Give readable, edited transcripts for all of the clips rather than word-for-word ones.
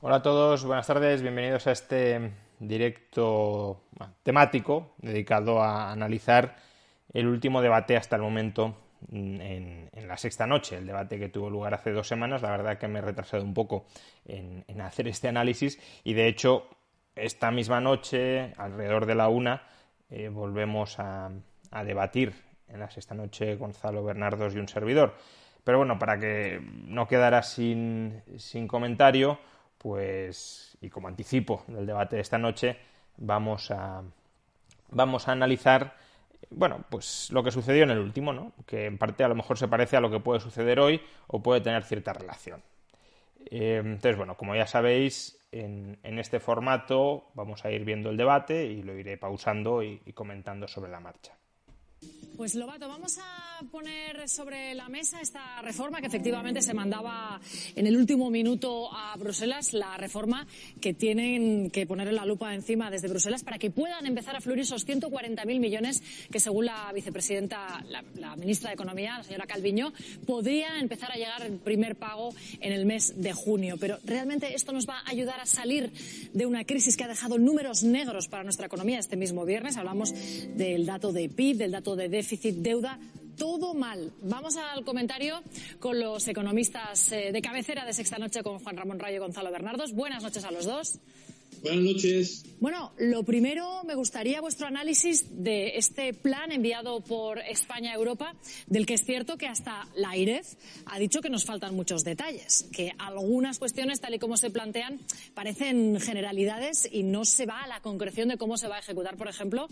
Hola a todos, buenas tardes, bienvenidos a este directo temático dedicado a analizar el último debate hasta el momento en la sexta noche, el debate que tuvo lugar hace 2 semanas. La verdad que me he retrasado un poco en hacer este análisis y de hecho esta misma noche, alrededor de la 1, volvemos a debatir en la sexta noche Gonzalo Bernardos y un servidor. Pero bueno, para que no quedara sin comentario, pues, y como anticipo del debate de esta noche, vamos a analizar, bueno, pues lo que sucedió en el último, ¿no? Que en parte a lo mejor se parece a lo que puede suceder hoy o puede tener cierta relación. Entonces, bueno, como ya sabéis, en este formato vamos a ir viendo el debate y lo iré pausando y comentando sobre la marcha. Pues Lobato, vamos a poner sobre la mesa esta reforma que efectivamente se mandaba en el último minuto a Bruselas, la reforma que tienen que poner la lupa encima desde Bruselas para que puedan empezar a fluir esos 140.000 millones que, según la vicepresidenta, la ministra de Economía, la señora Calviño, podría empezar a llegar el primer pago en el mes de junio. Pero realmente esto nos va a ayudar a salir de una crisis que ha dejado números negros para nuestra economía. Este mismo viernes hablamos del dato de PIB, del dato de déficit, deuda, todo mal. Vamos al comentario con los economistas de cabecera de Sexta Noche, con Juan Ramón Rayo y Gonzalo Bernardos. Buenas noches a los dos. Buenas noches. Bueno, lo primero, me gustaría vuestro análisis de este plan enviado por España a Europa, del que es cierto que hasta la AIREF ha dicho que nos faltan muchos detalles, que algunas cuestiones, tal y como se plantean, parecen generalidades y no se va a la concreción de cómo se va a ejecutar. Por ejemplo,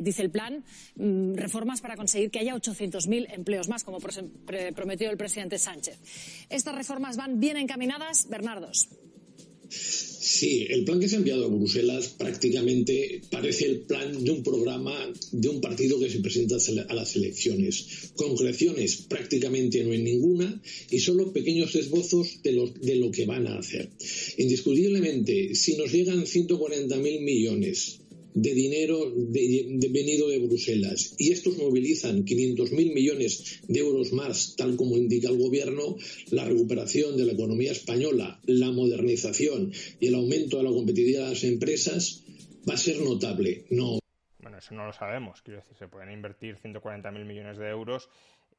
dice el plan, reformas para conseguir que haya 800.000 empleos más, como prometió el presidente Sánchez. ¿Estas reformas van bien encaminadas, Bernardos? Sí, el plan que se ha enviado a Bruselas prácticamente parece el plan de un programa de un partido que se presenta a las elecciones. Concreciones prácticamente no hay ninguna y solo pequeños esbozos de lo que van a hacer. Indiscutiblemente, si nos llegan 140.000 millones de dinero venido de Bruselas y estos movilizan 500.000 millones de euros más, tal como indica el gobierno, la recuperación de la economía española, la modernización y el aumento de la competitividad de las empresas va a ser notable. Bueno, eso no lo sabemos. Quiero decir, se pueden invertir 140.000 millones de euros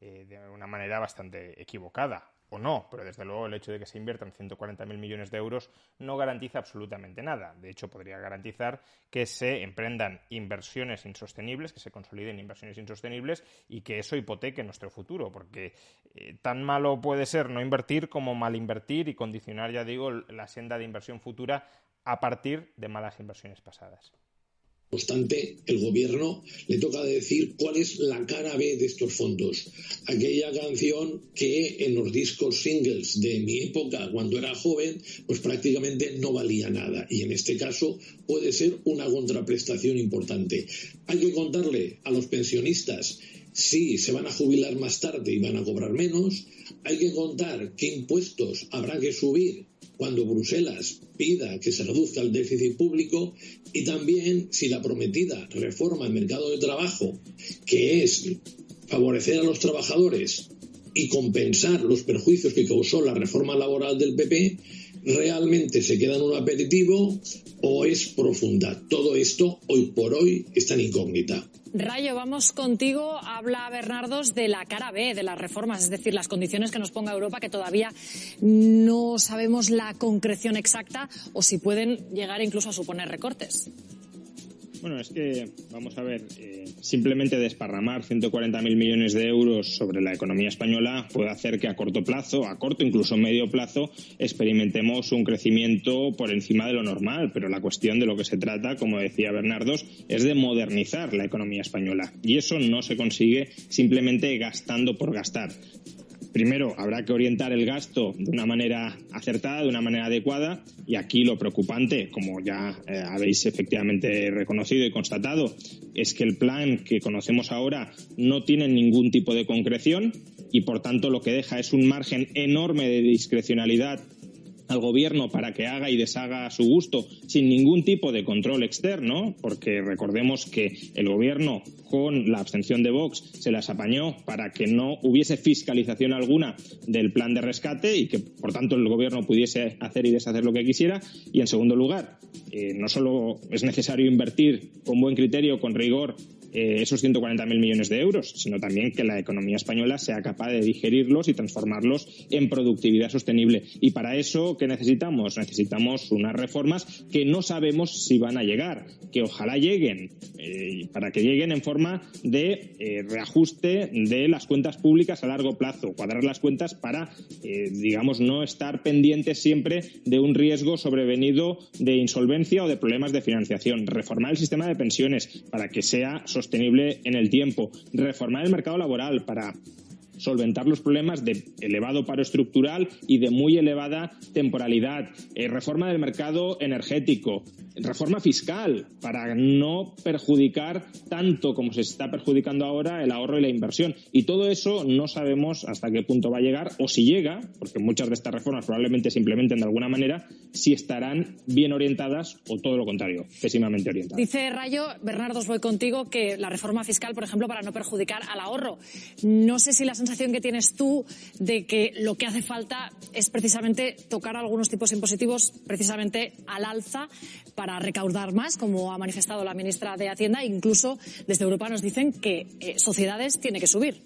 de una manera bastante equivocada. O no, pero desde luego el hecho de que se inviertan 140.000 millones de euros no garantiza absolutamente nada. De hecho, podría garantizar que se emprendan inversiones insostenibles, que se consoliden inversiones insostenibles y que eso hipoteque nuestro futuro, porque tan malo puede ser no invertir como mal invertir y condicionar, ya digo, la senda de inversión futura a partir de malas inversiones pasadas. No obstante, el gobierno le toca decir cuál es la cara B de estos fondos. Aquella canción que en los discos singles de mi época, cuando era joven, pues prácticamente no valía nada. Y en este caso puede ser una contraprestación importante. Hay que contarle a los pensionistas si se van a jubilar más tarde y van a cobrar menos. Hay que contar qué impuestos habrá que subir cuando Bruselas pida que se reduzca el déficit público y también si la prometida reforma del mercado de trabajo, que es favorecer a los trabajadores y compensar los perjuicios que causó la reforma laboral del PP, realmente se queda en un aperitivo o es profunda. Todo esto hoy por hoy está en incógnita. Rayo, vamos contigo. Habla Bernardos de la cara B de las reformas, es decir, las condiciones que nos ponga Europa, que todavía no sabemos la concreción exacta o si pueden llegar incluso a suponer recortes. Bueno, es que, vamos a ver, simplemente desparramar 140.000 millones de euros sobre la economía española puede hacer que a corto plazo, a corto incluso medio plazo, experimentemos un crecimiento por encima de lo normal. Pero la cuestión de lo que se trata, como decía Bernardos, es de modernizar la economía española. Y eso no se consigue simplemente gastando por gastar. Primero, habrá que orientar el gasto de una manera acertada, de una manera adecuada, y aquí lo preocupante, como ya habéis efectivamente reconocido y constatado, es que el plan que conocemos ahora no tiene ningún tipo de concreción y, por tanto, lo que deja es un margen enorme de discrecionalidad al gobierno para que haga y deshaga a su gusto sin ningún tipo de control externo, porque recordemos que el gobierno con la abstención de Vox se las apañó para que no hubiese fiscalización alguna del plan de rescate y que por tanto el gobierno pudiese hacer y deshacer lo que quisiera. Y en segundo lugar, no solo es necesario invertir con buen criterio, con rigor, esos 140.000 millones de euros, sino también que la economía española sea capaz de digerirlos y transformarlos en productividad sostenible. Y para eso, ¿qué necesitamos? Necesitamos unas reformas que no sabemos si van a llegar, que ojalá lleguen, para que lleguen en forma de reajuste de las cuentas públicas a largo plazo, cuadrar las cuentas para, digamos, no estar pendientes siempre de un riesgo sobrevenido de insolvencia o de problemas de financiación. Reformar el sistema de pensiones para que sea sostenible en el tiempo, reformar el mercado laboral para solventar los problemas de elevado paro estructural y de muy elevada temporalidad, reforma del mercado energético, reforma fiscal para no perjudicar tanto como se está perjudicando ahora el ahorro y la inversión. Y todo eso no sabemos hasta qué punto va a llegar, o si llega, porque muchas de estas reformas probablemente se implementen de alguna manera, si estarán bien orientadas o todo lo contrario, pésimamente orientadas. Dice Rayo, Bernardo, os voy contigo, que la reforma fiscal, por ejemplo, para no perjudicar al ahorro. No sé si la sensación que tienes tú de que lo que hace falta es precisamente tocar algunos tipos impositivos precisamente al alza para recaudar más, como ha manifestado la ministra de Hacienda. Incluso desde Europa nos dicen que sociedades tiene que subir.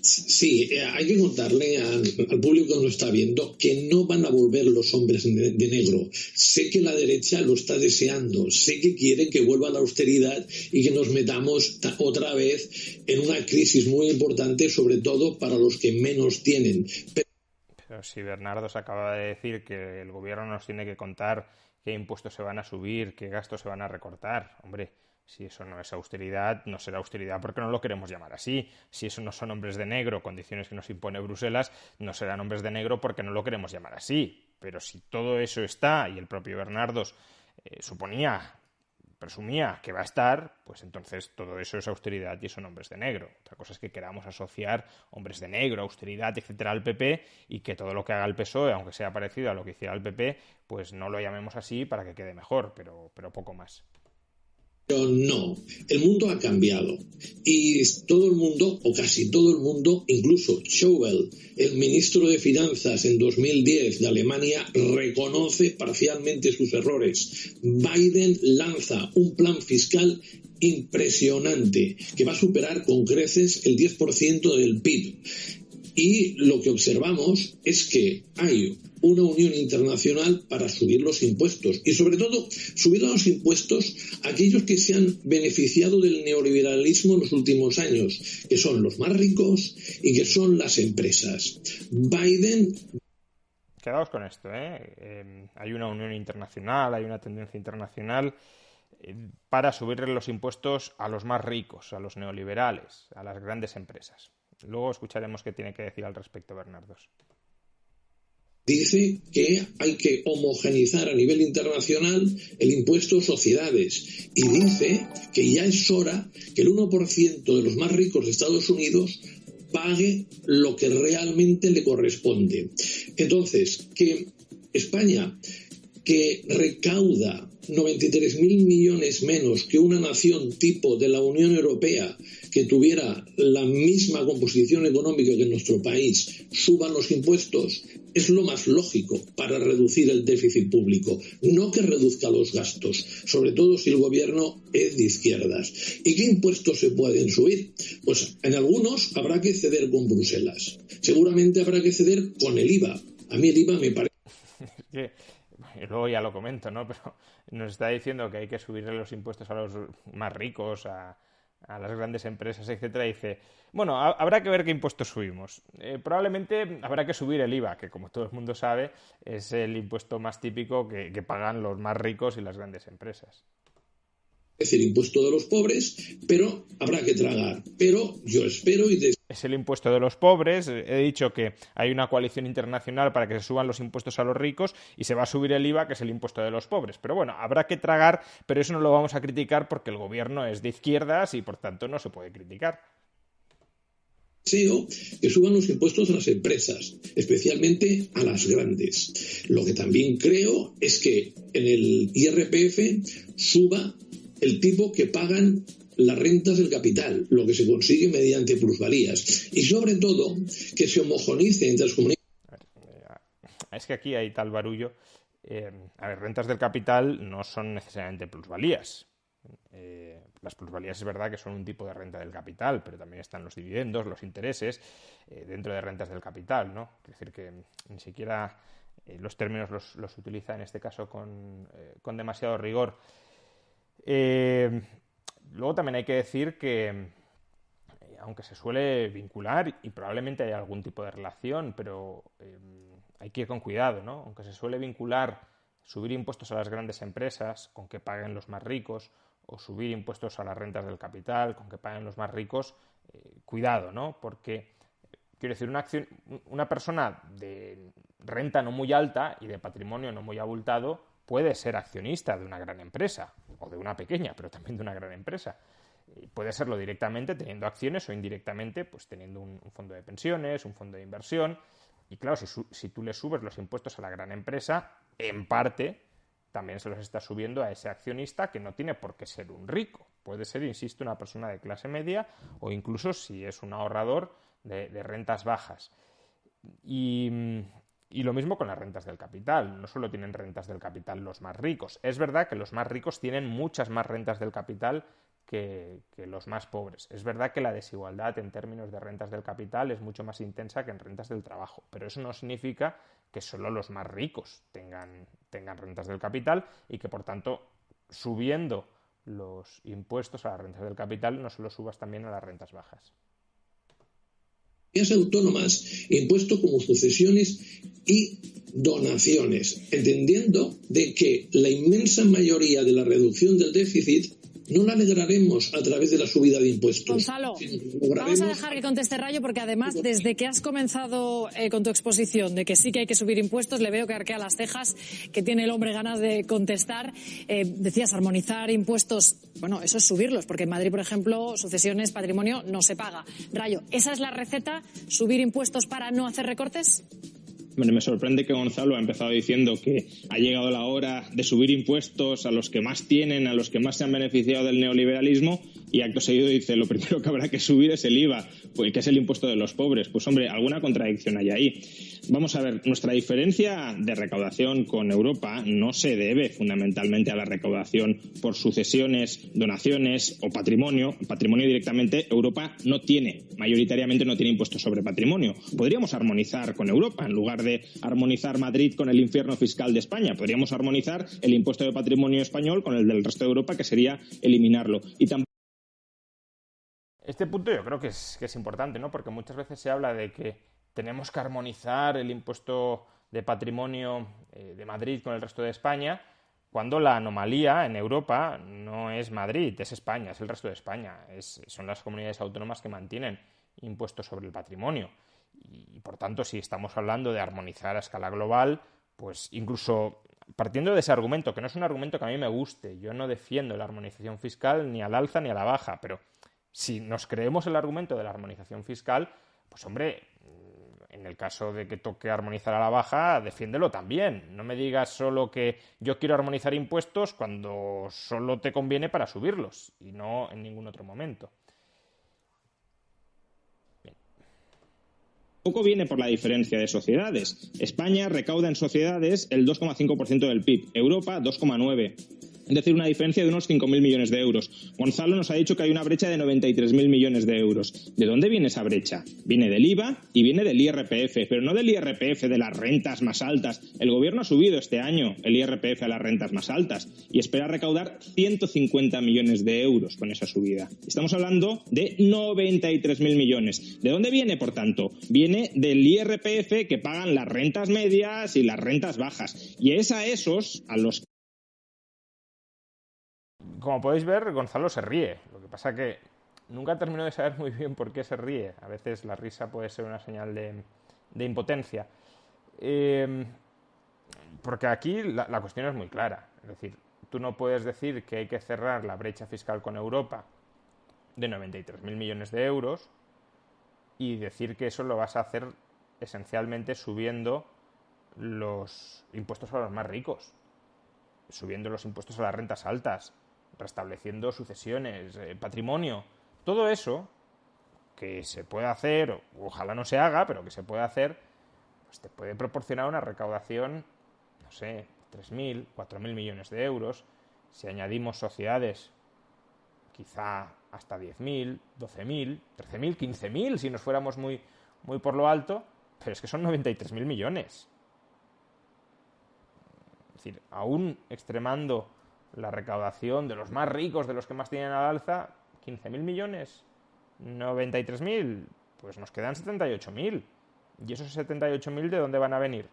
Sí, hay que contarle al público que nos está viendo que no van a volver los hombres de negro. Sé que la derecha lo está deseando, sé que quieren que vuelva la austeridad y que nos metamos otra vez en una crisis muy importante, sobre todo para los que menos tienen. Pero si Bernardo se acaba de decir que el gobierno nos tiene que contar qué impuestos se van a subir, qué gastos se van a recortar, hombre, si eso no es austeridad, no será austeridad porque no lo queremos llamar así. Si eso no son hombres de negro, condiciones que nos impone Bruselas, no serán hombres de negro porque no lo queremos llamar así. Pero si todo eso está, y el propio Bernardos presumía que va a estar, pues entonces todo eso es austeridad y son hombres de negro. Otra cosa es que queramos asociar hombres de negro, austeridad, etcétera, al PP, y que todo lo que haga el PSOE, aunque sea parecido a lo que hiciera el PP, pues no lo llamemos así para que quede mejor, pero poco más. Pero no, el mundo ha cambiado y todo el mundo, o casi todo el mundo, incluso Schäuble, el ministro de Finanzas en 2010 de Alemania, reconoce parcialmente sus errores. Biden lanza un plan fiscal impresionante que va a superar con creces el 10% del PIB. Y lo que observamos es que hay una unión internacional para subir los impuestos y sobre todo subir los impuestos a aquellos que se han beneficiado del neoliberalismo en los últimos años, que son los más ricos y que son las empresas. Biden... Quedaos con esto, hay una unión internacional, hay una tendencia internacional para subirle los impuestos a los más ricos, a los neoliberales, a las grandes empresas. Luego escucharemos qué tiene que decir al respecto Bernardos. Dice que hay que homogeneizar a nivel internacional el impuesto a sociedades y dice que ya es hora que el 1% de los más ricos de Estados Unidos pague lo que realmente le corresponde. Entonces, que España, que recauda 93.000 millones menos que una nación tipo de la Unión Europea que tuviera la misma composición económica que nuestro país, suban los impuestos, es lo más lógico para reducir el déficit público, no que reduzca los gastos, sobre todo si el gobierno es de izquierdas. ¿Y qué impuestos se pueden subir? Pues en algunos habrá que ceder con Bruselas, seguramente habrá que ceder con el IVA. A mí el IVA me parece... Y luego ya lo comento, ¿no? Pero nos está diciendo que hay que subirle los impuestos a los más ricos, a las grandes empresas, etcétera. Y dice, bueno, habrá que ver qué impuestos subimos. Probablemente habrá que subir el IVA, que como todo el mundo sabe es el impuesto más típico que pagan los más ricos y las grandes empresas. Es el impuesto de los pobres, pero habrá que tragar. Pero yo espero y es el impuesto de los pobres. He dicho que hay una coalición internacional para que se suban los impuestos a los ricos y se va a subir el IVA, que es el impuesto de los pobres. Pero bueno, habrá que tragar, pero eso no lo vamos a criticar porque el gobierno es de izquierdas y por tanto no se puede criticar. deseo que suban los impuestos a las empresas, especialmente a las grandes. Lo que también creo es que en el IRPF suba el tipo que pagan las rentas del capital, lo que se consigue mediante plusvalías. Y sobre todo, que se homogeneice entre las comunidades. Es que aquí hay tal barullo. A ver, rentas del capital no son necesariamente plusvalías. Las plusvalías es verdad que son un tipo de renta del capital, pero también están los dividendos, los intereses, dentro de rentas del capital, ¿no? Es decir, que ni siquiera los términos los utiliza en este caso con demasiado rigor. Luego también hay que decir que, aunque se suele vincular, y probablemente hay algún tipo de relación, pero hay que ir con cuidado, ¿no? Aunque se suele vincular subir impuestos a las grandes empresas con que paguen los más ricos, o subir impuestos a las rentas del capital con que paguen los más ricos, cuidado, ¿no? Porque, quiero decir, una persona de renta no muy alta y de patrimonio no muy abultado puede ser accionista de una gran empresa, o de una pequeña, pero también de una gran empresa. Puede serlo directamente teniendo acciones o indirectamente pues teniendo un fondo de pensiones, un fondo de inversión. Y claro, si tú le subes los impuestos a la gran empresa, en parte también se los está subiendo a ese accionista, que no tiene por qué ser un rico. Puede ser, insisto, una persona de clase media, o incluso si es un ahorrador de rentas bajas. Y lo mismo con las rentas del capital. No solo tienen rentas del capital los más ricos. Es verdad que los más ricos tienen muchas más rentas del capital que los más pobres. Es verdad que la desigualdad en términos de rentas del capital es mucho más intensa que en rentas del trabajo, pero eso no significa que solo los más ricos tengan rentas del capital, y que, por tanto, subiendo los impuestos a las rentas del capital no se los subas también a las rentas bajas. Autónomas, impuestos como sucesiones y donaciones, entendiendo de que la inmensa mayoría de la reducción del déficit no la lograremos a través de la subida de impuestos. Gonzalo, vamos a dejar que conteste Rayo, porque además, desde que has comenzado con tu exposición de que sí que hay que subir impuestos, le veo que arquea las cejas, que tiene el hombre ganas de contestar. Decías, armonizar impuestos, bueno, eso es subirlos, porque en Madrid, por ejemplo, sucesiones, patrimonio, no se paga. Rayo, ¿esa es la receta? ¿Subir impuestos para no hacer recortes? Bueno, me sorprende que Gonzalo ha empezado diciendo que ha llegado la hora de subir impuestos a los que más tienen, a los que más se han beneficiado del neoliberalismo, y acto seguido dice lo primero que habrá que subir es el IVA, pues, que es el impuesto de los pobres. Pues hombre, alguna contradicción hay ahí. Vamos a ver, nuestra diferencia de recaudación con Europa no se debe fundamentalmente a la recaudación por sucesiones, donaciones o patrimonio. Patrimonio directamente Europa no tiene, mayoritariamente no tiene impuestos sobre patrimonio. Podríamos armonizar con Europa, en lugar de armonizar Madrid con el infierno fiscal de España. Podríamos armonizar el impuesto de patrimonio español con el del resto de Europa, que sería eliminarlo. Y este punto yo creo que es importante, ¿no? Porque muchas veces se habla de que tenemos que armonizar el impuesto de patrimonio de Madrid con el resto de España, cuando la anomalía en Europa no es Madrid, es España, es el resto de España. Son las comunidades autónomas que mantienen impuestos sobre el patrimonio. Y por tanto, si estamos hablando de armonizar a escala global, pues incluso partiendo de ese argumento, que no es un argumento que a mí me guste, yo no defiendo la armonización fiscal ni al alza ni a la baja, pero si nos creemos el argumento de la armonización fiscal, pues hombre, en el caso de que toque armonizar a la baja, defiéndelo también. No me digas solo que yo quiero armonizar impuestos cuando solo te conviene para subirlos y no en ningún otro momento. Poco viene por la diferencia de sociedades. España recauda en sociedades el 2,5% del PIB, Europa 2,9%. Es decir, una diferencia de unos 5.000 millones de euros. Gonzalo nos ha dicho que hay una brecha de 93.000 millones de euros. ¿De dónde viene esa brecha? Viene del IVA y viene del IRPF, pero no del IRPF de las rentas más altas. El gobierno ha subido este año el IRPF a las rentas más altas y espera recaudar 150 millones de euros con esa subida. Estamos hablando de 93.000 millones. ¿De dónde viene, por tanto? Viene del IRPF que pagan las rentas medias y las rentas bajas. Y es a esos a los... Como podéis ver, Gonzalo se ríe. Lo que pasa que nunca termino de saber muy bien por qué se ríe. A veces la risa puede ser una señal de impotencia. Porque aquí la cuestión es muy clara. Es decir, tú no puedes decir que hay que cerrar la brecha fiscal con Europa de 93.000 millones de euros y decir que eso lo vas a hacer esencialmente subiendo los impuestos a los más ricos, subiendo los impuestos a las rentas altas, restableciendo sucesiones, patrimonio. Todo eso que se puede hacer, ojalá no se haga, pero que se puede hacer, pues te puede proporcionar una recaudación, no sé, 3.000, 4.000 millones de euros. Si añadimos sociedades, quizá hasta 10.000, 12.000, 13.000, 15.000, si nos fuéramos muy por lo alto, pero es que son 93.000 millones. Es decir, aún extremando la recaudación de los más ricos, de los que más tienen al alza, 15.000 millones, 93.000, pues nos quedan 78.000. ¿Y esos 78.000 de dónde van a venir?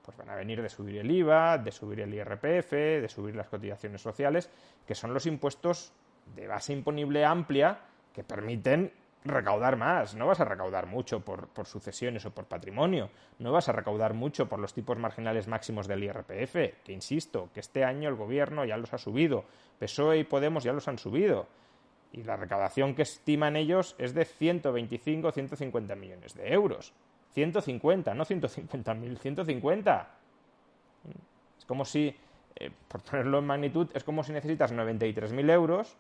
Pues van a venir de subir el IVA, de subir el IRPF, de subir las cotizaciones sociales, que son los impuestos de base imponible amplia que permiten recaudar más. No vas a recaudar mucho por sucesiones o por patrimonio, no vas a recaudar mucho por los tipos marginales máximos del IRPF, que insisto, que este año el gobierno ya los ha subido, PSOE y Podemos ya los han subido, y la recaudación que estiman ellos es de 125 o 150 millones de euros. 150, no 150.000, 150. Es como si, por ponerlo en magnitud, es como si necesitas 93.000 euros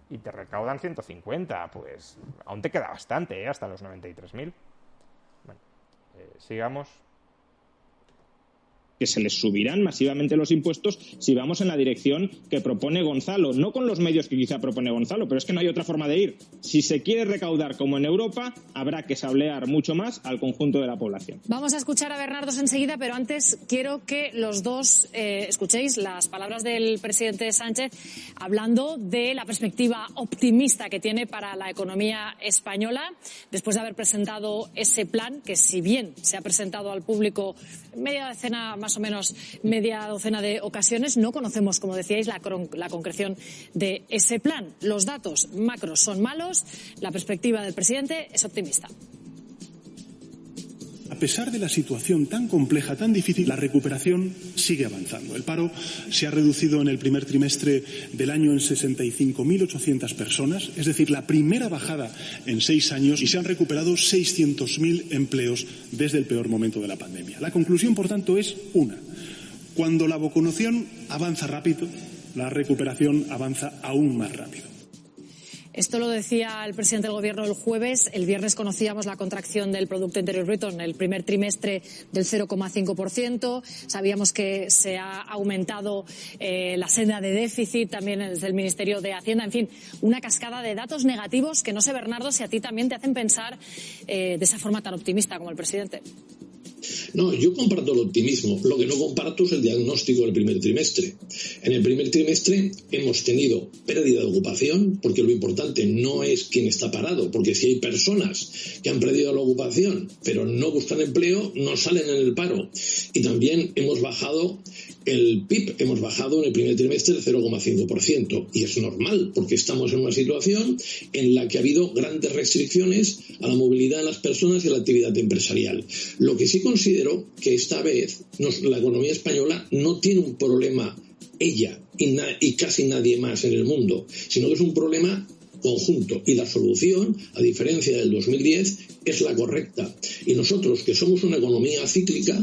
y te recaudan 150. Pues aún te queda bastante, hasta los 93.000. Bueno, sigamos. Que se les subirán masivamente los impuestos si vamos en la dirección que propone Gonzalo, no con los medios que quizá propone Gonzalo, pero es que no hay otra forma de ir. Si se quiere recaudar como en Europa, habrá que sablear mucho más al conjunto de la población. Vamos a escuchar a Bernardos enseguida, pero antes quiero que los dos escuchéis las palabras del presidente Sánchez hablando de la perspectiva optimista que tiene para la economía española, después de haber presentado ese plan que, si bien se ha presentado al público más o menos media docena de ocasiones, no conocemos, como decíais, la concreción de ese plan. Los datos macros son malos, la perspectiva del presidente es optimista. A pesar de la situación tan compleja, tan difícil, la recuperación sigue avanzando. El paro se ha reducido en el primer trimestre del año en 65.800 personas, es decir, la primera bajada en 6 años, y se han recuperado 600.000 empleos desde el peor momento de la pandemia. La conclusión, por tanto, es una. Cuando la vacunación avanza rápido, la recuperación avanza aún más rápido. Esto lo decía el presidente del Gobierno el jueves. El viernes conocíamos la contracción del Producto Interior Bruto en el primer trimestre del 0,5%. Sabíamos que se ha aumentado la senda de déficit también desde el Ministerio de Hacienda. En fin, una cascada de datos negativos que no sé, Bernardo, si a ti también te hacen pensar de esa forma tan optimista como el presidente. No, yo comparto el optimismo. Lo que no comparto es el diagnóstico del primer trimestre. En el primer trimestre hemos tenido pérdida de ocupación, porque lo importante no es quién está parado, porque si hay personas que han perdido la ocupación pero no buscan empleo, no salen en el paro. Y también hemos bajado el PIB, hemos bajado en el primer trimestre el 0,5%. Y es normal, porque estamos en una situación en la que ha habido grandes restricciones a la movilidad de las personas y a la actividad empresarial. Lo que sí considero que esta vez la economía española no tiene un problema ella y casi nadie más en el mundo, sino que es un problema conjunto, y la solución, a diferencia del 2010, es la correcta. Y nosotros, que somos una economía cíclica,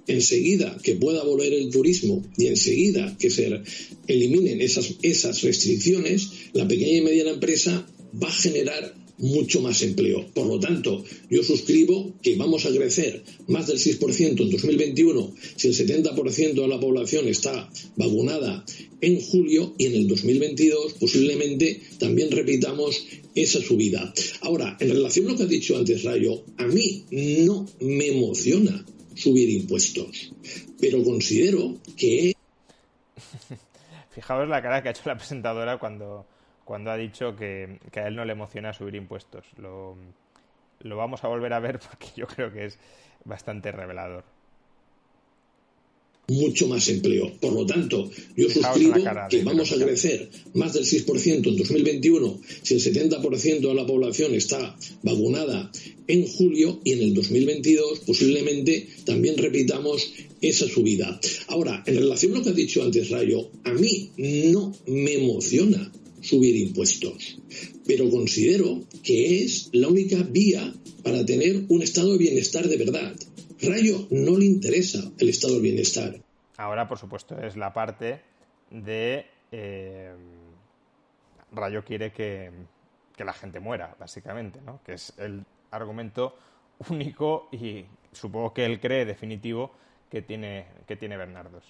enseguida que pueda volver el turismo y enseguida que se eliminen esas restricciones, la pequeña y mediana empresa va a generar mucho más empleo. Por lo tanto, yo suscribo que vamos a crecer más del 6% en 2021 si el 70% de la población está vacunada en julio, y en el 2022 posiblemente también repitamos esa subida. Ahora, en relación a lo que ha dicho antes Rayo, a mí no me emociona subir impuestos, pero considero que... Fijaos la cara que ha hecho la presentadora cuando ha dicho que a él no le emociona subir impuestos. Lo vamos a volver a ver porque yo creo que es bastante revelador. Mucho más empleo. Por lo tanto, yo suscribo que vamos a crecer más del 6% en 2021 si el 70% de la población está vacunada en julio, y en el 2022 posiblemente también repitamos esa subida. Ahora, en relación a lo que ha dicho antes Rayo, a mí no me emociona subir impuestos, pero considero que es la única vía para tener un estado de bienestar de verdad. Rayo no le interesa el estado de bienestar. Ahora, por supuesto, es la parte de... Rayo quiere que la gente muera, básicamente, ¿no? Que es el argumento único y supongo que él cree definitivo que tiene Bernardos.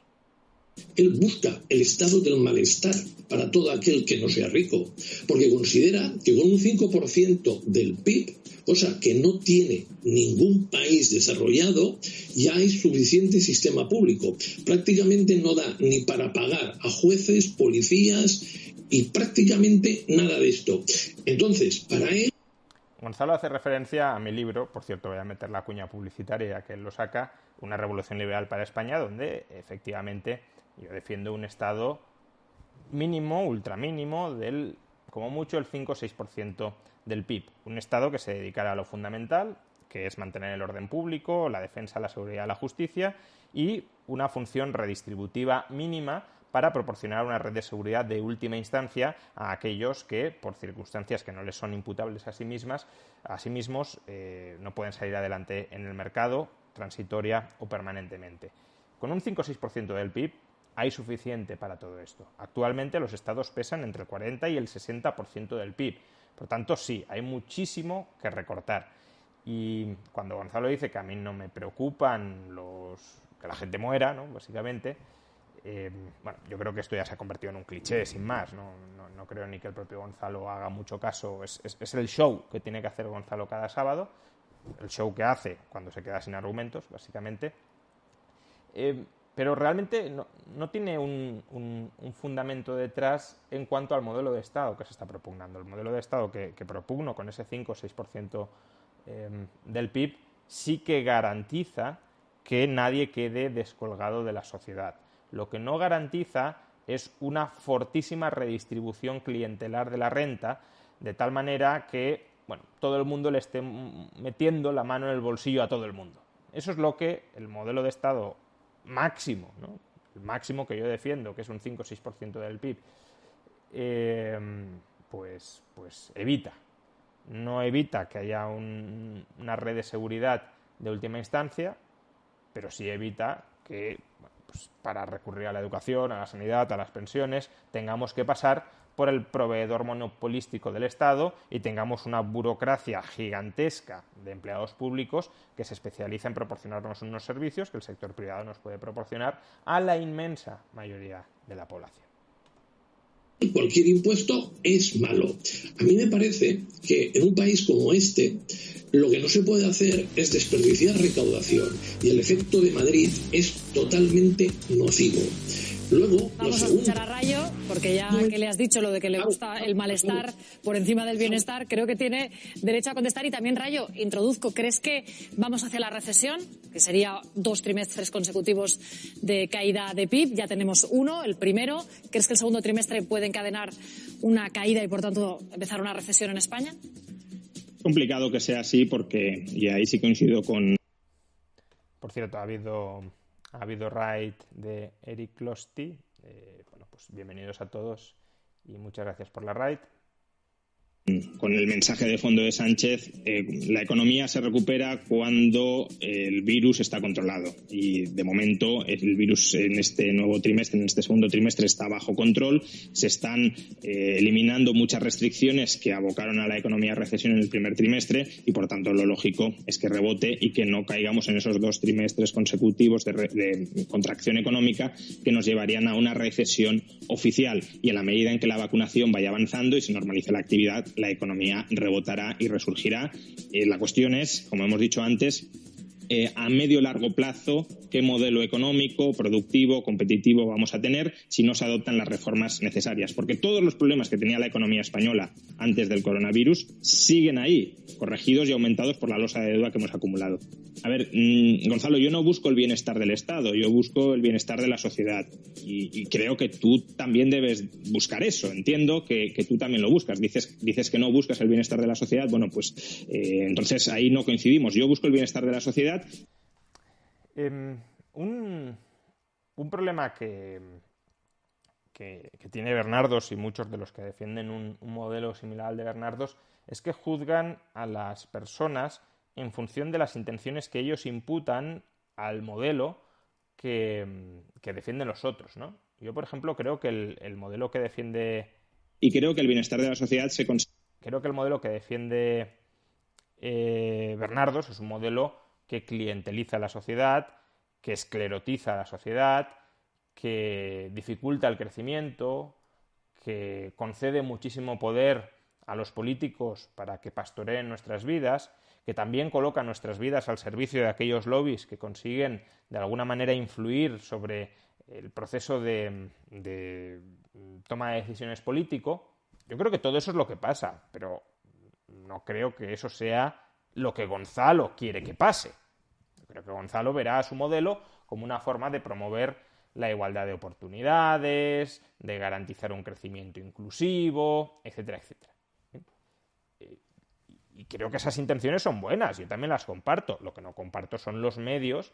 Él busca el estado del malestar para todo aquel que no sea rico, porque considera que con un 5% del PIB, cosa que no tiene ningún país desarrollado, ya hay suficiente sistema público. Prácticamente no da ni para pagar a jueces, policías y prácticamente nada de esto. Entonces, para él... Gonzalo hace referencia a mi libro, por cierto voy a meter la cuña publicitaria que él lo saca, Una revolución liberal para España, donde efectivamente yo defiendo un estado mínimo, ultramínimo, del como mucho el 5 o 6% del PIB. Un estado que se dedicara a lo fundamental, que es mantener el orden público, la defensa, la seguridad, la justicia, y una función redistributiva mínima para proporcionar una red de seguridad de última instancia a aquellos que, por circunstancias que no les son imputables a sí mismos, no pueden salir adelante en el mercado, transitoria o permanentemente. Con un 5 o 6% del PIB hay suficiente para todo esto. Actualmente los estados pesan entre el 40 y el 60% del PIB. Por tanto, sí, hay muchísimo que recortar. Y cuando Gonzalo dice que a mí no me preocupan que la gente muera, ¿no? Básicamente, bueno, yo creo que esto ya se ha convertido en un cliché, sin más. No creo ni que el propio Gonzalo haga mucho caso. Es el show que tiene que hacer Gonzalo cada sábado, el show que hace cuando se queda sin argumentos, básicamente. Pero realmente no tiene un fundamento detrás en cuanto al modelo de Estado que se está propugnando. El modelo de Estado que propugno con ese 5 o 6% del PIB sí que garantiza que nadie quede descolgado de la sociedad. Lo que no garantiza es una fortísima redistribución clientelar de la renta, de tal manera que todo el mundo le esté metiendo la mano en el bolsillo a todo el mundo. Eso es lo que el modelo de Estado máximo, ¿no? El máximo que yo defiendo, que es un 5 o 6% del PIB, pues evita. No evita que haya una red de seguridad de última instancia, pero sí evita que para recurrir a la educación, a la sanidad, a las pensiones, tengamos que pasar por el proveedor monopolístico del Estado y tengamos una burocracia gigantesca de empleados públicos que se especializa en proporcionarnos unos servicios que el sector privado nos puede proporcionar a la inmensa mayoría de la población. Cualquier impuesto es malo. A mí me parece que en un país como este lo que no se puede hacer es desperdiciar recaudación y el efecto de Madrid es totalmente nocivo. Luego, vamos a escuchar a Rayo, porque ya que le has dicho lo de que le gusta el malestar por encima del bienestar, creo que tiene derecho a contestar. Y también, Rayo, introduzco, ¿crees que vamos hacia la recesión? Que sería 2 trimestres consecutivos de caída de PIB. Ya tenemos uno, el primero. ¿Crees que el segundo trimestre puede encadenar una caída y, por tanto, empezar una recesión en España? Complicado que sea así porque, y ahí sí coincido con... Por cierto, ha habido raid de Eric Closti. Pues bienvenidos a todos y muchas gracias por la raid. Con el mensaje de fondo de Sánchez, la economía se recupera cuando el virus está controlado y de momento el virus en este nuevo trimestre, en este segundo trimestre, está bajo control. Se están eliminando muchas restricciones que abocaron a la economía a recesión en el primer trimestre y por tanto lo lógico es que rebote y que no caigamos en esos 2 trimestres consecutivos de contracción económica que nos llevarían a una recesión oficial, y en la medida en que la vacunación vaya avanzando y se normalice la actividad, la economía rebotará y resurgirá. La cuestión es, como hemos dicho antes, a medio largo plazo, qué modelo económico, productivo, competitivo vamos a tener si no se adoptan las reformas necesarias. Porque todos los problemas que tenía la economía española antes del coronavirus siguen ahí, corregidos y aumentados por la losa de deuda que hemos acumulado. A ver, Gonzalo, yo no busco el bienestar del Estado, yo busco el bienestar de la sociedad. Y creo que tú también debes buscar eso. Entiendo que tú también lo buscas. Dices que no buscas el bienestar de la sociedad. Bueno, pues entonces ahí no coincidimos. Yo busco el bienestar de la sociedad. Un problema que que tiene Bernardos y muchos de los que defienden un modelo similar al de Bernardos es que juzgan a las personas en función de las intenciones que ellos imputan al modelo que defienden los otros, ¿no? Yo, por ejemplo, creo que el modelo que defiende... Y creo que el bienestar de la sociedad se consigue. Creo que el modelo que defiende Bernardos es un modelo que clienteliza a la sociedad, que esclerotiza a la sociedad, que dificulta el crecimiento, que concede muchísimo poder a los políticos para que pastoreen nuestras vidas, que también coloca nuestras vidas al servicio de aquellos lobbies que consiguen de alguna manera influir sobre el proceso de toma de decisiones político. Yo creo que todo eso es lo que pasa, pero no creo que eso sea lo que Gonzalo quiere que pase. Yo creo que Gonzalo verá a su modelo como una forma de promover la igualdad de oportunidades, de garantizar un crecimiento inclusivo, etcétera, etcétera. Y creo que esas intenciones son buenas, yo también las comparto. Lo que no comparto son los medios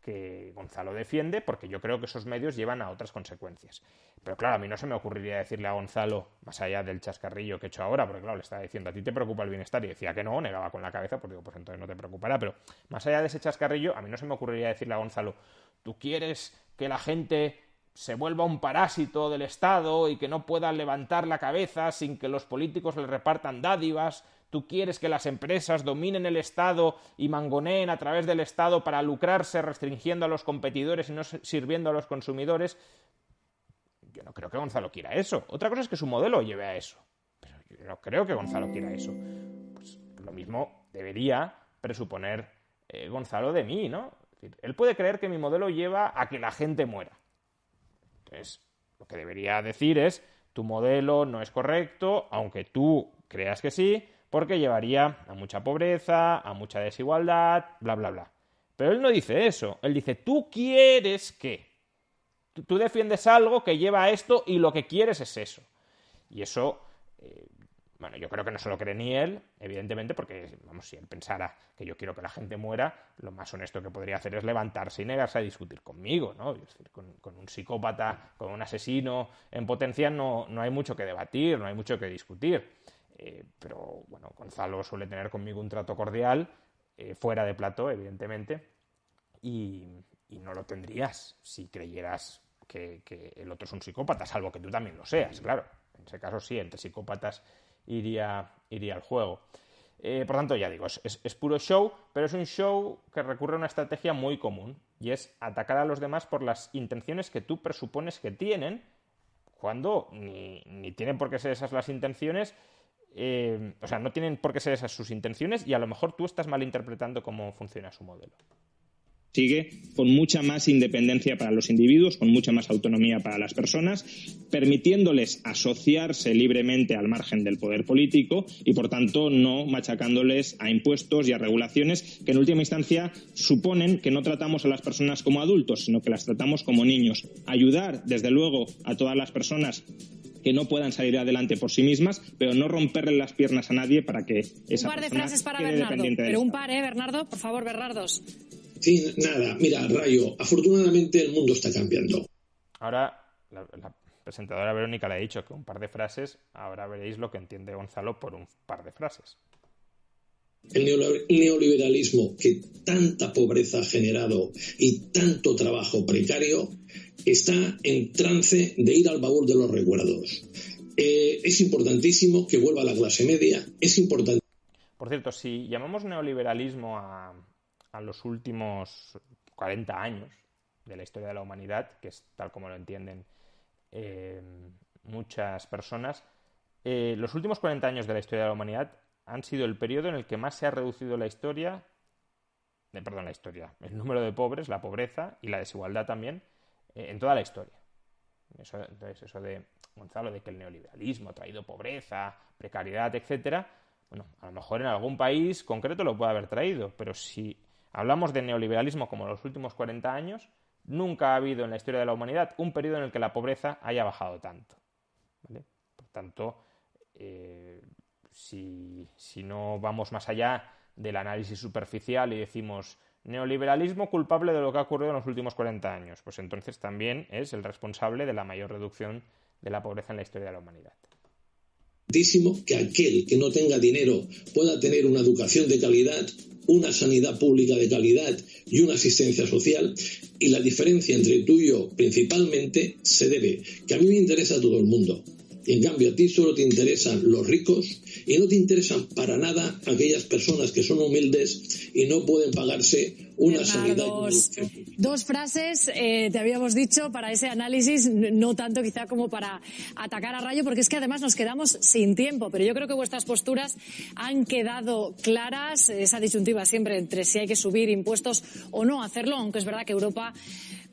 que Gonzalo defiende, porque yo creo que esos medios llevan a otras consecuencias. Pero claro, a mí no se me ocurriría decirle a Gonzalo, más allá del chascarrillo que he hecho ahora, porque claro, le estaba diciendo, ¿a ti te preocupa el bienestar? Y decía que no, negaba con la cabeza, pues digo, pues entonces no te preocupará. Pero más allá de ese chascarrillo, a mí no se me ocurriría decirle a Gonzalo, ¿tú quieres que la gente se vuelva un parásito del Estado y que no pueda levantar la cabeza sin que los políticos le repartan dádivas? ¿Tú quieres que las empresas dominen el Estado y mangoneen a través del Estado para lucrarse restringiendo a los competidores y no sirviendo a los consumidores? Yo no creo que Gonzalo quiera eso. Otra cosa es que su modelo lleve a eso. Pero yo no creo que Gonzalo quiera eso. Pues lo mismo debería presuponer Gonzalo de mí, ¿no? Es decir, él puede creer que mi modelo lleva a que la gente muera. Entonces, lo que debería decir es, tu modelo no es correcto, aunque tú creas que sí, porque llevaría a mucha pobreza, a mucha desigualdad, bla, bla, bla. Pero él no dice eso. Él dice, tú quieres que. Tú defiendes algo que lleva a esto y lo que quieres es eso. Y eso, bueno, yo creo que no se lo cree ni él, evidentemente, porque, vamos, si él pensara que yo quiero que la gente muera, lo más honesto que podría hacer es levantarse y negarse a discutir conmigo, ¿no? Es decir, con un psicópata, con un asesino en potencia no hay mucho que debatir, no hay mucho que discutir. Pero, bueno, Gonzalo suele tener conmigo un trato cordial, fuera de plató, evidentemente, y no lo tendrías si creyeras que el otro es un psicópata, salvo que tú también lo seas, claro. En ese caso sí, entre psicópatas iría al juego. Por tanto, ya digo, es puro show, pero es un show que recurre a una estrategia muy común, y es atacar a los demás por las intenciones que tú presupones que tienen, cuando ni tienen por qué ser esas las intenciones. O sea, no tienen por qué ser esas sus intenciones, y a lo mejor tú estás malinterpretando cómo funciona su modelo. Sigue con mucha más independencia para los individuos, con mucha más autonomía para las personas, permitiéndoles asociarse libremente al margen del poder político y, por tanto, no machacándoles a impuestos y a regulaciones que, en última instancia, suponen que no tratamos a las personas como adultos, sino que las tratamos como niños. Ayudar, desde luego, a todas las personas que no puedan salir adelante por sí mismas, pero no romperle las piernas a nadie para que esa persona... Un par de frases para quede Bernardo, dependiente del pero un Estado. par, Bernardo, por favor, Bernardos. Sí, nada, mira, Rayo, afortunadamente el mundo está cambiando. Ahora, la presentadora Verónica le ha dicho que un par de frases, ahora veréis lo que entiende Gonzalo por un par de frases. El neoliberalismo que tanta pobreza ha generado y tanto trabajo precario está en trance de ir al baúl de los recuerdos. Es importantísimo que vuelva la clase media, es importante. Por cierto, si llamamos neoliberalismo a los últimos 40 años de la historia de la humanidad, que es tal como lo entienden muchas personas, los últimos 40 años de la historia de la humanidad han sido el periodo en el que más se ha reducido el número de pobres, la pobreza y la desigualdad también, en toda la historia. Entonces, eso de Gonzalo, de que el neoliberalismo ha traído pobreza, precariedad, etcétera, bueno, a lo mejor en algún país concreto lo puede haber traído, pero si hablamos de neoliberalismo como los últimos 40 años, nunca ha habido en la historia de la humanidad un periodo en el que la pobreza haya bajado tanto, ¿vale? Por tanto, si no vamos más allá del análisis superficial y decimos Neoliberalismo culpable de lo que ha ocurrido en los últimos 40 años. Pues entonces también es el responsable de la mayor reducción de la pobreza en la historia de la humanidad. Que aquel que no tenga dinero pueda tener una educación de calidad, una sanidad pública de calidad y una asistencia social, y la diferencia entre tú y yo principalmente se debe que a mí me interesa a todo el mundo y en cambio a ti solo te interesan los ricos y no te interesan para nada aquellas personas que son humildes y no pueden pagarse una sanidad. Dos frases te habíamos dicho para ese análisis, no tanto quizá como para atacar a Rayo, porque es que además nos quedamos sin tiempo, pero yo creo que vuestras posturas han quedado claras, esa disyuntiva siempre entre si hay que subir impuestos o no hacerlo, aunque es verdad que Europa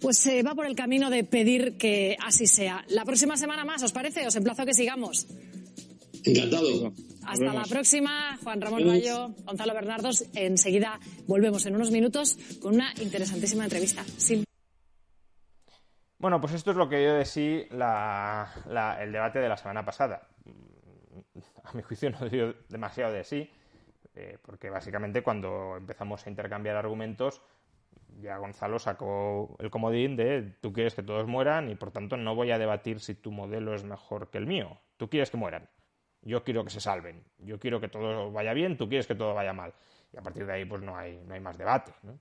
pues va por el camino de pedir que así sea. La próxima semana más, ¿os parece? Os emplazo a que sigamos. Encantado. Hasta la próxima, Juan Ramón Rayo, Gonzalo Bernardos. Enseguida volvemos en unos minutos con una interesantísima entrevista. Sí. Bueno, pues esto es lo que dio de sí el debate de la semana pasada. A mi juicio no dio demasiado de sí, porque básicamente cuando empezamos a intercambiar argumentos, ya Gonzalo sacó el comodín de tú quieres que todos mueran y por tanto no voy a debatir si tu modelo es mejor que el mío. Tú quieres que mueran. Yo quiero que se salven. Yo quiero que todo vaya bien, tú quieres que todo vaya mal. Y a partir de ahí pues no hay más debate, ¿no?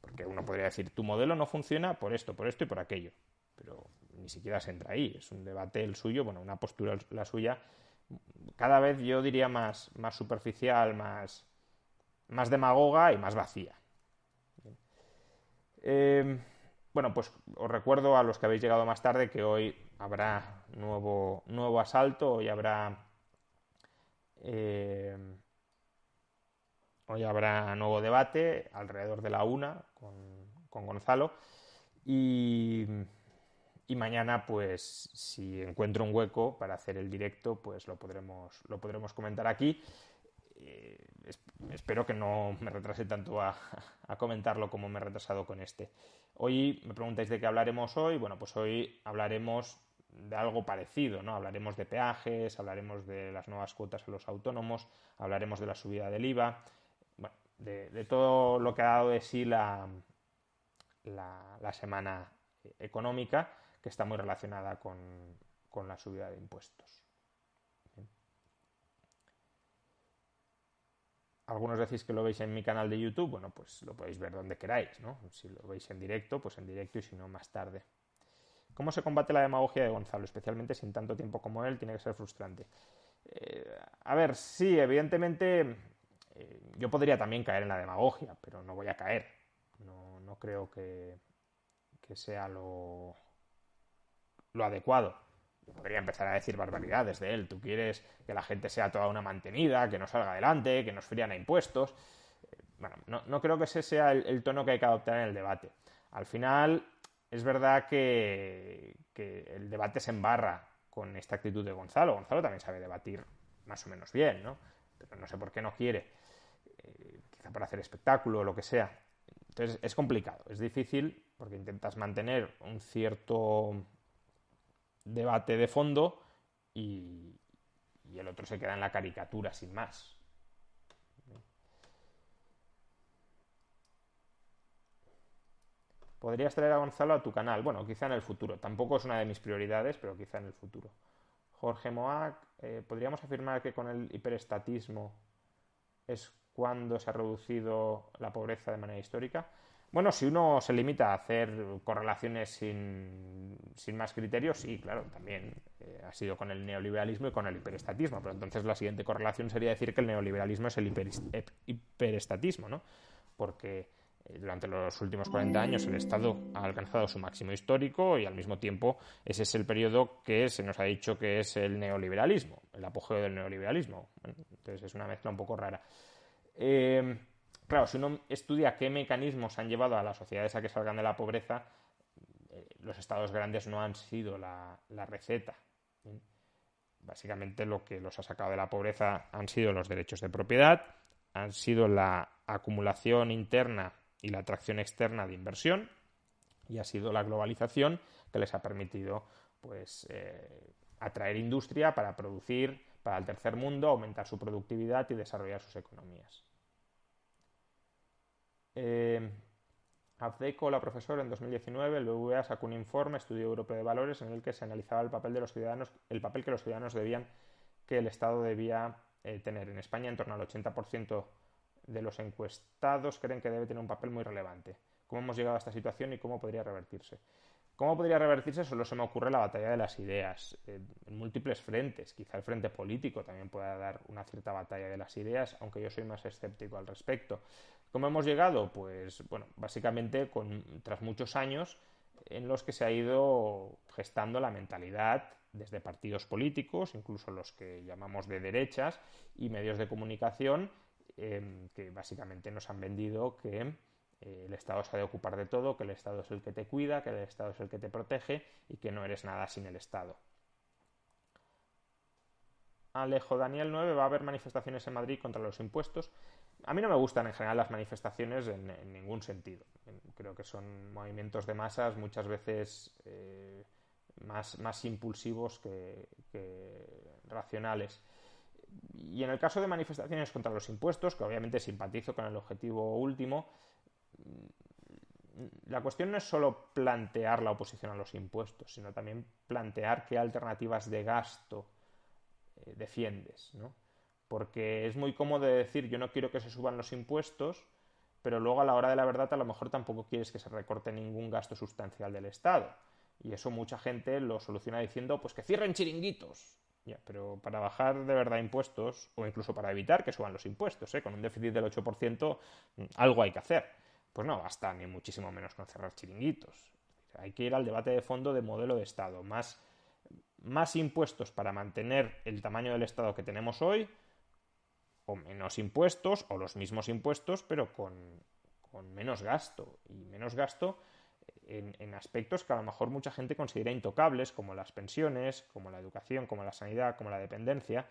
Porque uno podría decir, tu modelo no funciona por esto y por aquello. Pero ni siquiera se entra ahí. Es un debate el suyo, bueno, una postura la suya, cada vez yo diría más superficial, más demagoga y más vacía. Bueno, pues os recuerdo a los que habéis llegado más tarde que hoy habrá nuevo asalto, hoy habrá nuevo debate alrededor de la 1 con Gonzalo y mañana pues si encuentro un hueco para hacer el directo pues lo podremos comentar aquí. Espero que no me retrase tanto a comentarlo como me he retrasado con este. Hoy me preguntáis de qué hablaremos hoy. Bueno, pues hoy hablaremos de algo parecido, ¿no? Hablaremos de peajes, hablaremos de las nuevas cuotas a los autónomos, hablaremos de la subida del IVA, bueno, de todo lo que ha dado de sí la semana económica, que está muy relacionada con la subida de impuestos. Algunos decís que lo veis en mi canal de YouTube, bueno, pues lo podéis ver donde queráis, ¿no? Si lo veis en directo, pues en directo y si no, más tarde. ¿Cómo se combate la demagogia de Gonzalo? Especialmente sin tanto tiempo como él, tiene que ser frustrante. A ver, sí, evidentemente yo podría también caer en la demagogia, pero no voy a caer. No creo que sea lo adecuado. Podría empezar a decir barbaridades de él. Tú quieres que la gente sea toda una mantenida, que no salga adelante, que nos frían a impuestos. Bueno, no creo que ese sea el tono que hay que adoptar en el debate. Al final, es verdad que el debate se embarra con esta actitud de Gonzalo. Gonzalo también sabe debatir más o menos bien, ¿no? Pero no sé por qué no quiere. Quizá para hacer espectáculo o lo que sea. Entonces, es complicado, es difícil, porque intentas mantener un cierto debate de fondo y el otro se queda en la caricatura sin más. ¿Podrías traer a Gonzalo a tu canal? Bueno, quizá en el futuro. Tampoco es una de mis prioridades, pero quizá en el futuro. Jorge Moac, ¿podríamos afirmar que con el hiperestatismo es cuando se ha reducido la pobreza de manera histórica? Bueno, si uno se limita a hacer correlaciones sin más criterios, sí, claro, también ha sido con el neoliberalismo y con el hiperestatismo, pero entonces la siguiente correlación sería decir que el neoliberalismo es el hiperestatismo, ¿no? Porque durante los últimos 40 años el Estado ha alcanzado su máximo histórico y al mismo tiempo ese es el periodo que se nos ha dicho que es el neoliberalismo, el apogeo del neoliberalismo. Bueno, entonces es una mezcla un poco rara. Claro, si uno estudia qué mecanismos han llevado a las sociedades a que salgan de la pobreza, los estados grandes no han sido la receta. Básicamente lo que los ha sacado de la pobreza han sido los derechos de propiedad, han sido la acumulación interna y la atracción externa de inversión y ha sido la globalización que les ha permitido pues atraer industria para producir para el tercer mundo, aumentar su productividad y desarrollar sus economías. Eh, Abdeco, la profesora, en 2019, el BBVA sacó un informe, Estudio Europeo de Valores, en el que se analizaba el papel de los ciudadanos, el papel que los ciudadanos debían, que el Estado debía tener. En España, en torno al 80% de los encuestados creen que debe tener un papel muy relevante. ¿Cómo hemos llegado a esta situación y cómo podría revertirse? ¿Cómo podría revertirse? Solo se me ocurre la batalla de las ideas, en múltiples frentes. Quizá el frente político también pueda dar una cierta batalla de las ideas, aunque yo soy más escéptico al respecto. ¿Cómo hemos llegado? Pues, bueno, básicamente tras muchos años en los que se ha ido gestando la mentalidad desde partidos políticos, incluso los que llamamos de derechas, y medios de comunicación, que básicamente nos han vendido que el Estado se ha de ocupar de todo, que el Estado es el que te cuida, que el Estado es el que te protege y que no eres nada sin el Estado. Alejo Daniel 9, va a haber manifestaciones en Madrid contra los impuestos. A mí no me gustan en general las manifestaciones en ningún sentido. Creo que son movimientos de masas muchas veces más impulsivos que racionales. Y en el caso de manifestaciones contra los impuestos, que obviamente simpatizo con el objetivo último, la cuestión no es solo plantear la oposición a los impuestos, sino también plantear qué alternativas de gasto defiendes, ¿no? Porque es muy cómodo decir yo no quiero que se suban los impuestos, pero luego a la hora de la verdad a lo mejor tampoco quieres que se recorte ningún gasto sustancial del Estado. Y eso mucha gente lo soluciona diciendo pues que cierren chiringuitos. Ya, pero para bajar de verdad impuestos, o incluso para evitar que suban los impuestos, con un déficit del 8%, algo hay que hacer. Pues no basta ni muchísimo menos con cerrar chiringuitos. Hay que ir al debate de fondo de modelo de Estado. Más impuestos para mantener el tamaño del Estado que tenemos hoy, o menos impuestos, o los mismos impuestos, pero con menos gasto. Y menos gasto en aspectos que a lo mejor mucha gente considera intocables, como las pensiones, como la educación, como la sanidad, como la dependencia,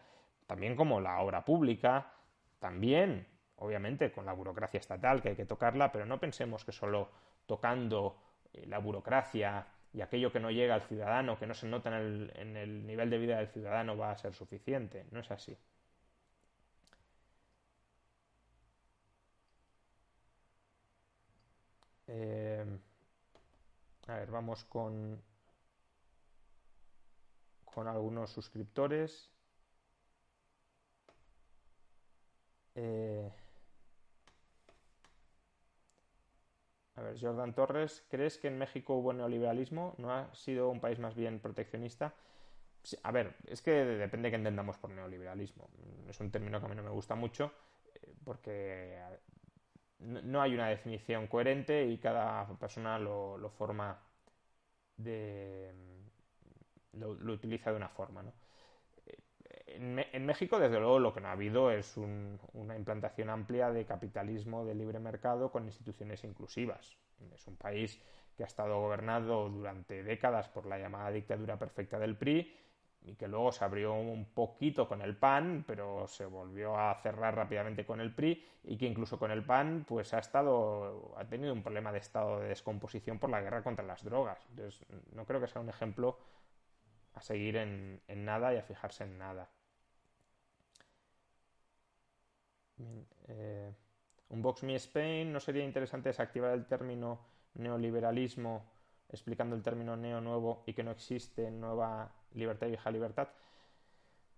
también como la obra pública, también, obviamente, con la burocracia estatal, que hay que tocarla, pero no pensemos que solo tocando la burocracia y aquello que no llega al ciudadano, que no se nota en el nivel de vida del ciudadano, va a ser suficiente. No es así. A ver, vamos con algunos suscriptores. A ver, Jordan Torres, ¿crees que en México hubo neoliberalismo? ¿No ha sido un país más bien proteccionista? Sí, a ver, es que depende de qué entendamos por neoliberalismo. Es un término que a mí no me gusta mucho porque no hay una definición coherente y cada persona lo forma lo utiliza de una forma, ¿no? En México, desde luego, lo que no ha habido es una implantación amplia de capitalismo de libre mercado con instituciones inclusivas. Es un país que ha estado gobernado durante décadas por la llamada dictadura perfecta del PRI y que luego se abrió un poquito con el PAN, pero se volvió a cerrar rápidamente con el PRI y que incluso con el PAN pues ha tenido un problema de estado de descomposición por la guerra contra las drogas. Entonces, no creo que sea un ejemplo a seguir en nada y a fijarse en nada. Un Vox Me Spain, ¿no sería interesante desactivar el término neoliberalismo explicando el término neo nuevo y que no existe nueva libertad y vieja libertad?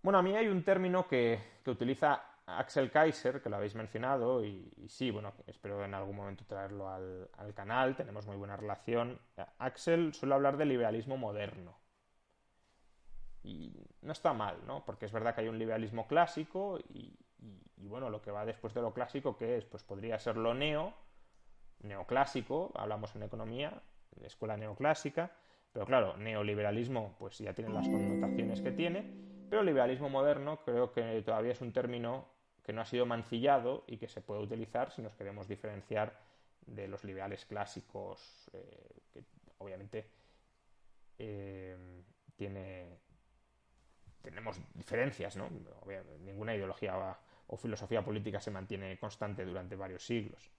Bueno, a mí hay un término que utiliza Axel Kaiser, que lo habéis mencionado, y sí, bueno, espero en algún momento traerlo al canal, tenemos muy buena relación. Axel suele hablar de liberalismo moderno. Y no está mal, ¿no? Porque es verdad que hay un liberalismo clásico y bueno, lo que va después de lo clásico, ¿qué es? Pues podría ser lo neoclásico, hablamos en economía, escuela neoclásica, pero claro, neoliberalismo pues ya tiene las connotaciones que tiene, pero liberalismo moderno creo que todavía es un término que no ha sido mancillado y que se puede utilizar si nos queremos diferenciar de los liberales clásicos, que obviamente tenemos diferencias, ¿no? Ninguna ideología o filosofía política se mantiene constante durante varios siglos.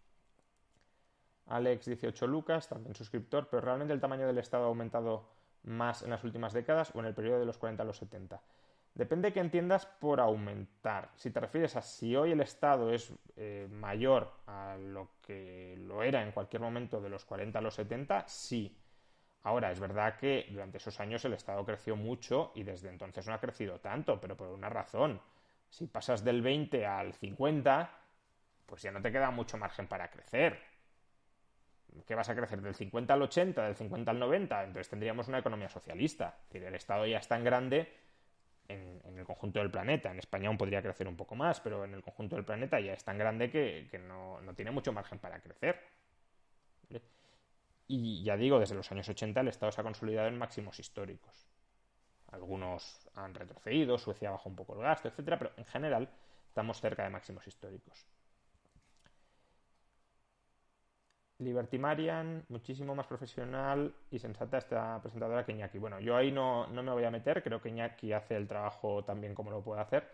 Alex 18 Lucas, también suscriptor, pero ¿realmente el tamaño del Estado ha aumentado más en las últimas décadas o en el periodo de los 40 a los 70? Depende que entiendas por aumentar. Si te refieres a si hoy el Estado es mayor a lo que lo era en cualquier momento de los 40 a los 70, sí. Ahora, es verdad que durante esos años el Estado creció mucho y desde entonces no ha crecido tanto, pero por una razón. Si pasas del 20 al 50, pues ya no te queda mucho margen para crecer. ¿Qué vas a crecer? ¿Del 50 al 80? ¿Del 50 al 90? Entonces tendríamos una economía socialista. Es decir, el Estado ya es tan grande en el conjunto del planeta. En España aún podría crecer un poco más, pero en el conjunto del planeta ya es tan grande que no tiene mucho margen para crecer. ¿Vale? Y ya digo, desde los años 80 el Estado se ha consolidado en máximos históricos. Algunos han retrocedido, Suecia bajó un poco el gasto, etcétera, pero en general estamos cerca de máximos históricos. Liberty Marian, muchísimo más profesional y sensata esta presentadora que Iñaki. Bueno, yo ahí no me voy a meter, creo que Iñaki hace el trabajo tan bien como lo puede hacer,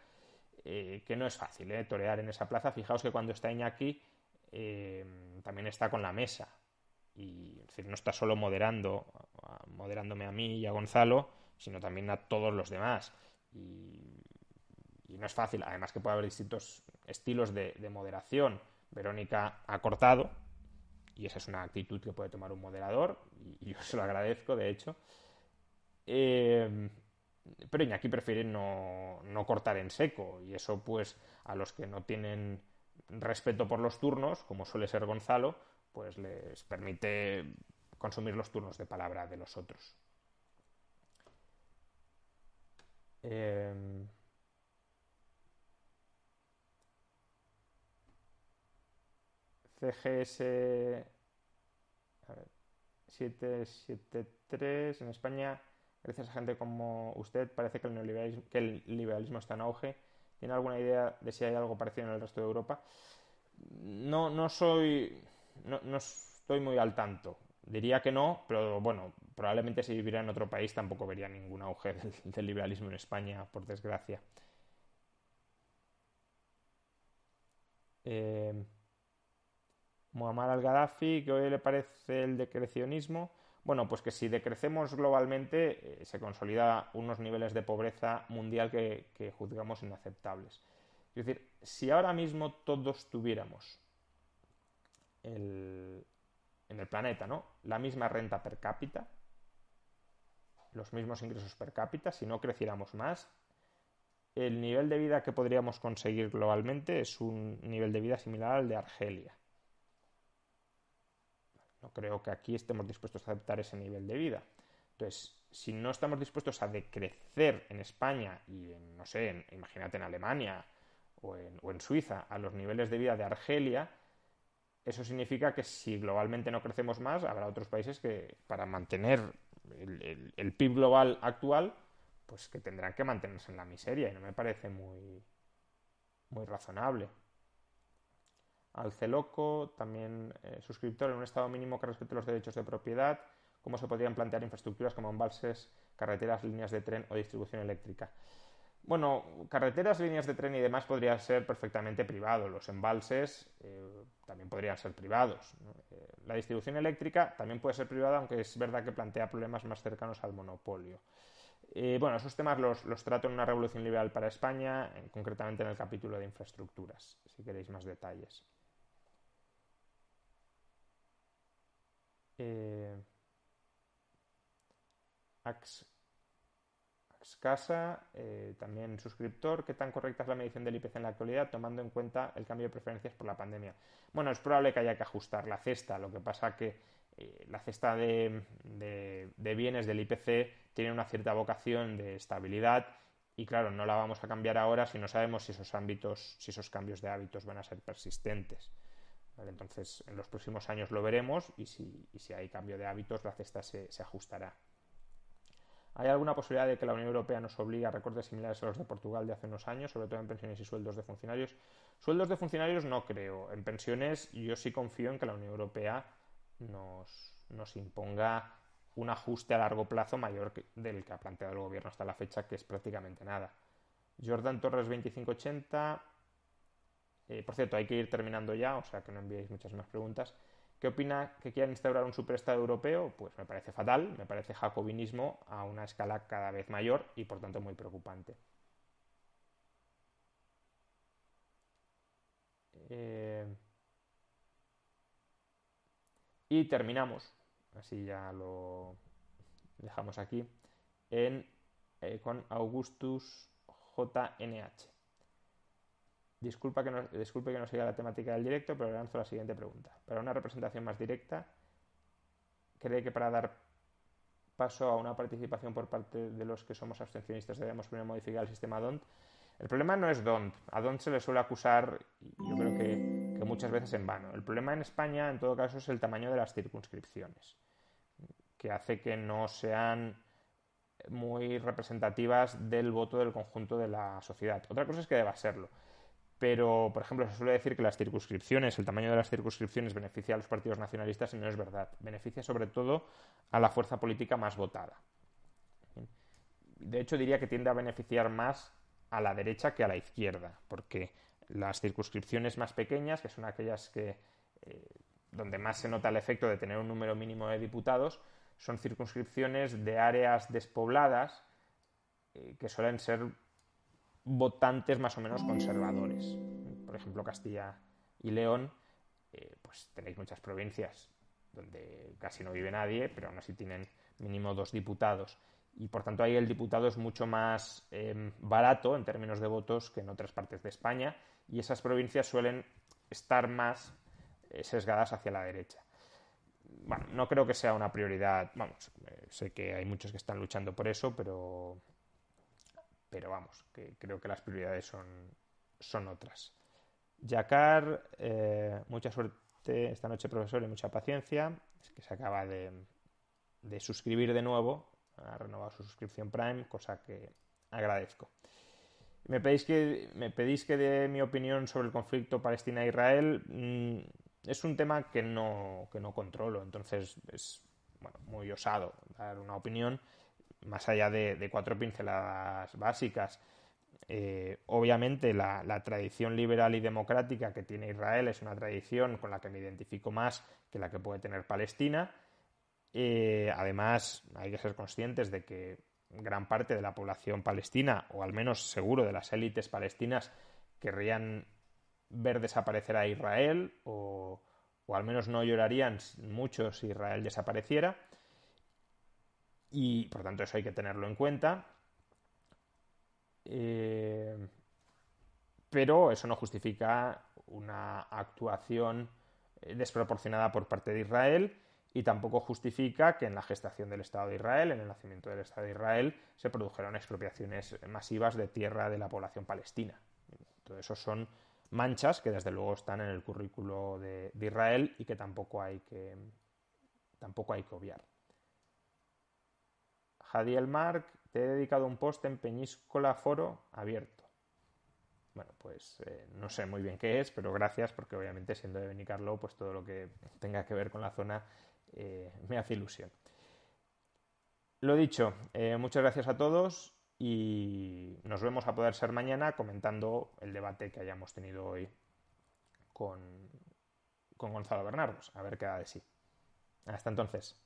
que no es fácil, torear en esa plaza. Fijaos que cuando está Iñaki también está con la mesa. Y es decir, no está solo moderándome a mí y a Gonzalo, sino también a todos los demás. Y no es fácil, además que puede haber distintos estilos de moderación. Verónica ha cortado, y esa es una actitud que puede tomar un moderador, y yo se lo agradezco, de hecho. Pero Iñaki prefiere no cortar en seco, y eso pues a los que no tienen respeto por los turnos, como suele ser Gonzalo, pues les permite consumir los turnos de palabra de los otros. CGS a ver, 773 en España, gracias a gente como usted, parece que el liberalismo está en auge. ¿Tiene alguna idea de si hay algo parecido en el resto de Europa? No estoy muy al tanto. Diría que no, pero bueno, probablemente si viviera en otro país tampoco vería ningún auge del liberalismo en España, por desgracia. Muammar al-Gaddafi, ¿qué hoy le parece el decrecionismo? Bueno, pues que si decrecemos globalmente se consolida unos niveles de pobreza mundial que juzgamos inaceptables. Es decir, si ahora mismo todos tuviéramos en el planeta, ¿no?, la misma renta per cápita, los mismos ingresos per cápita, si no creciéramos más, el nivel de vida que podríamos conseguir globalmente es un nivel de vida similar al de Argelia. No creo que aquí estemos dispuestos a aceptar ese nivel de vida. Entonces, si no estamos dispuestos a decrecer en España y no sé, imagínate en Alemania o en Suiza, a los niveles de vida de Argelia, eso significa que si globalmente no crecemos más, habrá otros países que para mantener el PIB global actual, pues que tendrán que mantenerse en la miseria, y no me parece muy razonable. Alceloco, también suscriptor, en un estado mínimo que respete los derechos de propiedad, ¿cómo se podrían plantear infraestructuras como embalses, carreteras, líneas de tren o distribución eléctrica? Bueno, carreteras, líneas de tren y demás podría ser perfectamente privado. Los embalses también podrían ser privados, ¿no? La distribución eléctrica también puede ser privada, aunque es verdad que plantea problemas más cercanos al monopolio. Bueno, esos temas los trato en una revolución liberal para España, concretamente en el capítulo de infraestructuras, si queréis más detalles. Axcasa, también suscriptor, ¿qué tan correcta es la medición del IPC en la actualidad, tomando en cuenta el cambio de preferencias por la pandemia? Bueno, es probable que haya que ajustar la cesta, lo que pasa que la cesta de bienes del IPC tiene una cierta vocación de estabilidad y claro, no la vamos a cambiar ahora si no sabemos si esos cambios de hábitos van a ser persistentes. ¿Vale? Entonces, en los próximos años lo veremos y si hay cambio de hábitos, la cesta se ajustará. ¿Hay alguna posibilidad de que la Unión Europea nos obligue a recortes similares a los de Portugal de hace unos años, sobre todo en pensiones y sueldos de funcionarios? Sueldos de funcionarios no creo. En pensiones yo sí confío en que la Unión Europea nos imponga un ajuste a largo plazo mayor del que ha planteado el gobierno hasta la fecha, que es prácticamente nada. Jordan Torres 2580. Por cierto, hay que ir terminando ya, o sea que no enviéis muchas más preguntas. ¿Qué opina que quieran instaurar un superestado europeo? Pues me parece fatal, me parece jacobinismo a una escala cada vez mayor y por tanto muy preocupante. Y terminamos, así ya lo dejamos aquí, con Augustus JNH. Disculpe que no siga la temática del directo, pero le lanzo la siguiente pregunta. Para una representación más directa, ¿cree que para dar paso a una participación por parte de los que somos abstencionistas debemos primero modificar el sistema DONT? El problema no es DONT. A DONT se le suele acusar, yo creo que muchas veces en vano. El problema en España, en todo caso, es el tamaño de las circunscripciones, que hace que no sean muy representativas del voto del conjunto de la sociedad. Otra cosa es que deba serlo. Pero, por ejemplo, se suele decir que las circunscripciones, el tamaño de las circunscripciones beneficia a los partidos nacionalistas y no es verdad. Beneficia sobre todo a la fuerza política más votada. De hecho, diría que tiende a beneficiar más a la derecha que a la izquierda, porque las circunscripciones más pequeñas, que son aquellas donde más se nota el efecto de tener un número mínimo de diputados, son circunscripciones de áreas despobladas que suelen ser votantes más o menos conservadores. Por ejemplo, Castilla y León, pues tenéis muchas provincias donde casi no vive nadie, pero aún así tienen mínimo 2 diputados. Y por tanto ahí el diputado es mucho más barato en términos de votos que en otras partes de España, y esas provincias suelen estar más sesgadas hacia la derecha. Bueno, no creo que sea una prioridad, vamos, sé que hay muchos que están luchando por eso, pero vamos, que creo que las prioridades son otras. Yakar, mucha suerte esta noche, profesor, y mucha paciencia. Es que se acaba de suscribir de nuevo, ha renovado su suscripción Prime, cosa que agradezco. Me pedís que dé mi opinión sobre el conflicto Palestina-Israel. Es un tema que no controlo, entonces es muy osado dar una opinión más allá de 4 pinceladas básicas. Obviamente la tradición liberal y democrática que tiene Israel es una tradición con la que me identifico más que la que puede tener Palestina. Además, hay que ser conscientes de que gran parte de la población palestina, o al menos seguro de las élites palestinas, querrían ver desaparecer a Israel, o al menos no llorarían mucho si Israel desapareciera. Y por tanto eso hay que tenerlo en cuenta. Pero eso no justifica una actuación desproporcionada por parte de Israel, y tampoco justifica que en la gestación del Estado de Israel, en el nacimiento del Estado de Israel, se produjeran expropiaciones masivas de tierra de la población palestina. Todo eso son manchas que desde luego están en el currículo de Israel y que tampoco hay que obviar. Jadiel Marc, te he dedicado un post en Peñíscola Foro abierto. Bueno, pues no sé muy bien qué es, pero gracias, porque obviamente siendo de Benicarló, pues todo lo que tenga que ver con la zona me hace ilusión. Lo dicho, muchas gracias a todos y nos vemos a poder ser mañana comentando el debate que hayamos tenido hoy con Gonzalo Bernardos, a ver qué da de sí. Hasta entonces.